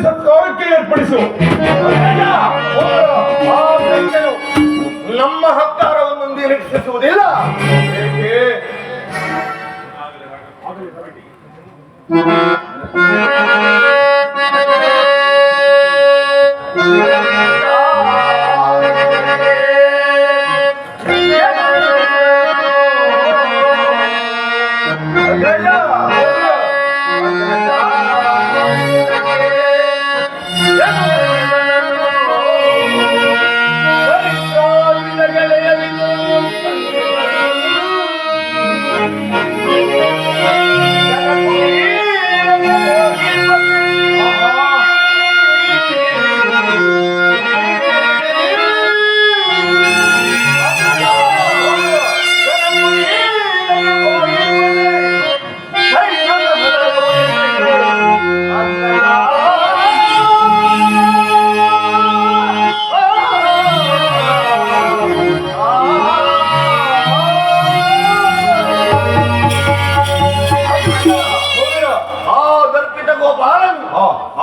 ಸತ್ಕಾರಕ್ಕೆ ಏರ್ಪಡಿಸು. ನಮ್ಮ ಹತ್ತಾರವನ್ನು ನಿರೀಕ್ಷಿಸುವುದಿಲ್ಲ. ಏಕೆ?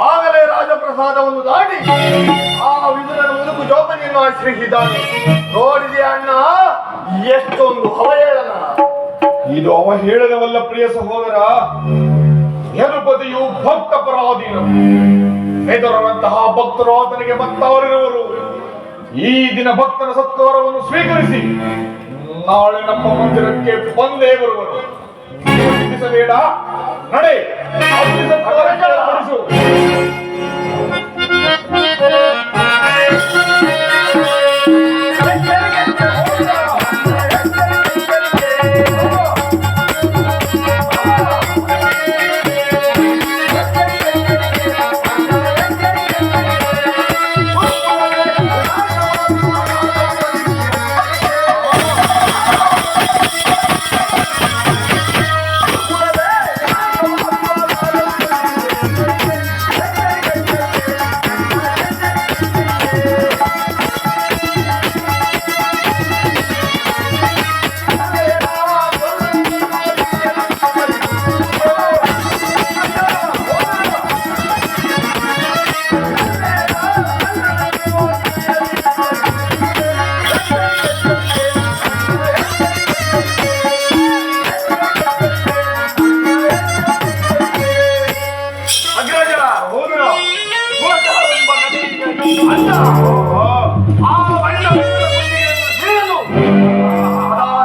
ಆಗಲೇ ರಾಜಪ್ರಸಾದವನ್ನು ದಾಟಿ ಆ ವಿದುರನ ಮುದುಕು ಜೋಪನಿಯನ್ನು ಆಶ್ರಯಿಸಿದ್ದಾನೆ. ನೋಡಿದೆ ಅಣ್ಣ, ಎಷ್ಟೊಂದು ಅವಹೇಳನ. ಇದು ಅವಹೇಳನವಲ್ಲ ಪ್ರಿಯ ಸಹೋದರ, ಯದುಪತಿಯು ಭಕ್ತ ಪರಾಧೀನ. ಹೆದರುವಂತಹ ಭಕ್ತರು ಆತನಿಗೆ ಮತ್ತವರಿರುವರು. ಈ ದಿನ ಭಕ್ತನ ಸತ್ಕಾರವನ್ನು ಸ್ವೀಕರಿಸಿ ನಾಳೆ ನಮ್ಮ ಮಂದಿರಕ್ಕೆ ಬಂದೇ ಬರುವರು. ಚಿಂತಿಸಬೇಡ, ನಡೆ ಸತ್ಕಾರಕ್ಕೆ ಏರ್ಪಡಿಸು.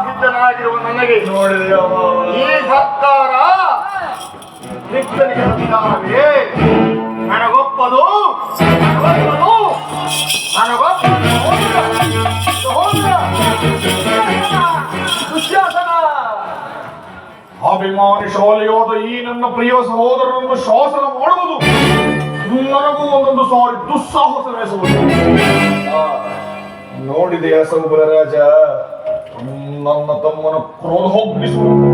ಸಿದ್ಧನಾಗಿರುವ ನನಗೆ ನೋಡಿದೆ ಈ ಸರ್ಕಾರ ನಿತ್ಯನಿಗೆ ನನಗೊಪ್ಪದು ಅಭಿಮಾನಿ ಶಾಲೆಯಾದ ಈ ನನ್ನ ಪ್ರಿಯ ಸಹೋದರನನ್ನು ಶಾಸನ ಮಾಡುವುದು ನನಗೂ ಒಂದೊಂದು ಸಾರಿ ದುಸ್ಸಾಹಸವೆಸಬಹುದು. ನೋಡಿದೆಯ ಸೌಬರ ರಾಜ, ನನ್ನ ತಮ್ಮನ ಕ್ರೋಧೋಗ್ನಿಸುವುದು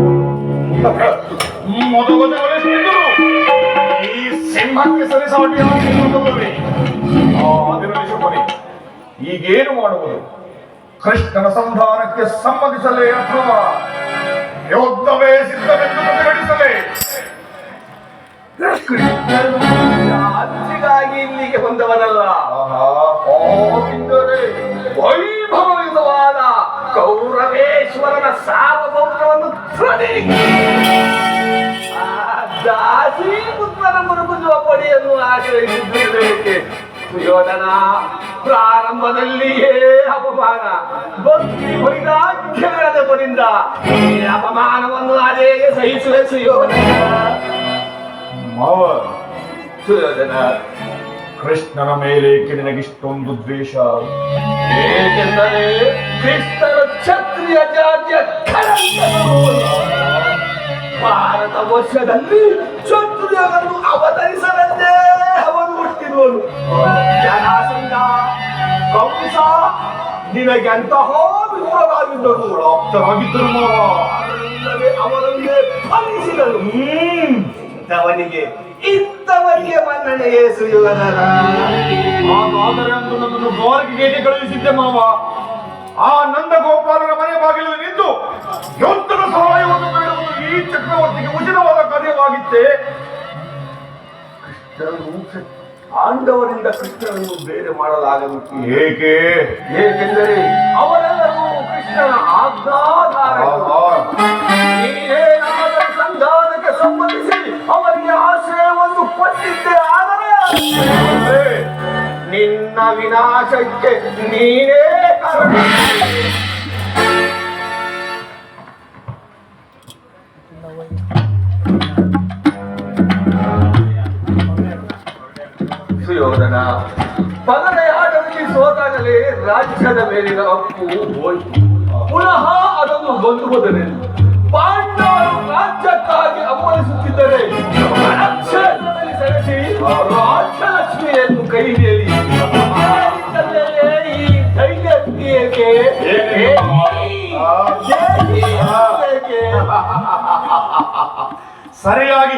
ಮೊದಲು ಈ ಸಿಂಹಕ್ಕೆ ಸರಿಸಾಟಿಯಾಗಿ ಶುಭನೆ. ಈಗೇನು ಮಾಡುವುದು? ಕೃಷ್ಣನ ಸಂಧಾನಕ್ಕೆ ಸಮ್ಮತಿಸಲೇ ಅಥವಾ ಯೋದ್ಧವೇ ಸಿದ್ಧವೆಂದು ಪ್ರತಿಭಟಿಸಲೇ? ಅತ್ತಿಗಾಗಿ ಇಲ್ಲಿಗೆ ಬಂದವನಲ್ಲ, ವೈಭವಯುತವಾದ ಕೌರವೇಶ್ವರನ ಸಾರ್ವಭೌಮವನ್ನು ದಾಸಿ ಪುತ್ರನ ಮುರುಗುಜುವ ಪಡಿಯನ್ನು ಆಶ್ರಯಿಸಿದ್ದೇನೆ. ಸುಯೋಧನ, ಪ್ರಾರಂಭದಲ್ಲಿಯೇ ಅಪಮಾನ, ಭಕ್ತಿ ವೈರಾಗ್ಯಗಳದ ಪರಿಂದ ಈ ಅಪಮಾನವನ್ನು ಅದೇ ಸಹಿಸುವೆ ಸುಯೋಧನ. ಸುಯೋಧನ, ಕೃಷ್ಣನ ಮೇಲೆ ನಿನಗಿಷ್ಟೊಂದು ದ್ವೇಷ? ಏಕೆಂದರೆ ಕ್ರಿಸ್ತರು ಕ್ಷತ್ರಿಯ ಜಾತಿಯ ಭಾರತ ವರ್ಷದಲ್ಲಿ ಕ್ಷತ್ರಿಯರನ್ನು ಅವತರಿಸಲೆಂದೇ ಅವನು ಹುಟ್ಟಿರುವನು. ಜನಾಸಂಧ, ಕಂಸ ನಿನಗೆ ಅಂತಹ ವಿಫಲರಾಗಿದ್ದರು, ಆಪ್ತರಾಗಿದ್ದರು. ಅವರನ್ನೇ ಫಲಿಸಿದರು. ಇಂಥವರಿಗೆ ಮನ್ನಣೆಯೇ ಸುಯೋಧನ. ಹಾಗಾದರೆ ಅಂದು ನನ್ನನ್ನು ದ್ವಾರಕೆಗೆ ಕಳುಹಿಸಿದ್ದೆ ಮಾವ. ಆ ನಂದಗೋಪಾಲನ ಮನೆ ಬಾಗಿಲು ನಿಂತು ಯೋಧನ ಸಹಾಯವನ್ನು ಬೇಡುವುದು ಈ ಚಕ್ರವರ್ತಿಗೆ ಉಚಿತವಾದ ಕಾರ್ಯವಾಗಿತ್ತೆ. ಆಂಡವರಿಂದ ಕೃಷ್ಣನನ್ನು ಬೇರೆ ಮಾಡಲಾಗದು. ಏಕೆ? ಏಕೆಂದರೆ ಅವರೆಲ್ಲರೂ ಕೃಷ್ಣನ ಆಜ್ಞಾಧಾರಕರು. ನೀನೇ ನಮ್ಮಗಳ ಸಂಧಾನಕ್ಕೆ ಸಂಬಂಧಿಸಿ ಅವರಿಗೆ ಆಶ್ರಯವನ್ನು ಕೊಟ್ಟಿದ್ದೆ. ಆದರೆ ನಿನ್ನ ವಿನಾಶಕ್ಕೆ ನೀನೇ ಕಾರಣ. ಸುಯೋಧನ ಪಗಡೆಯ ಆಟದಲ್ಲಿ ಸೋತಾಗಲೇ ರಾಜ್ಯದ ಮೇಲಿನ ಹಕ್ಕು ಹೋಯಿತು. ಪುನಃ ಅದನ್ನು ಹೊಂದುವುದರಿಂದ ಪಾಂಡವರು ರಾಜ್ಯಕ್ಕಾಗಿ ಹಮ್ಮಳಿಸುತ್ತಿದ್ದರೆ ಕ್ಷೇತ್ರದಲ್ಲಿ ಸೆಳೆಸಿ ರಾಜ್ಯಲಕ್ಷ್ಮಿಯನ್ನು ಕೈಯಲ್ಲಿ ಈ ಧೈರ್ಯ ಏಕೆ? ಸರಿಯಾಗಿ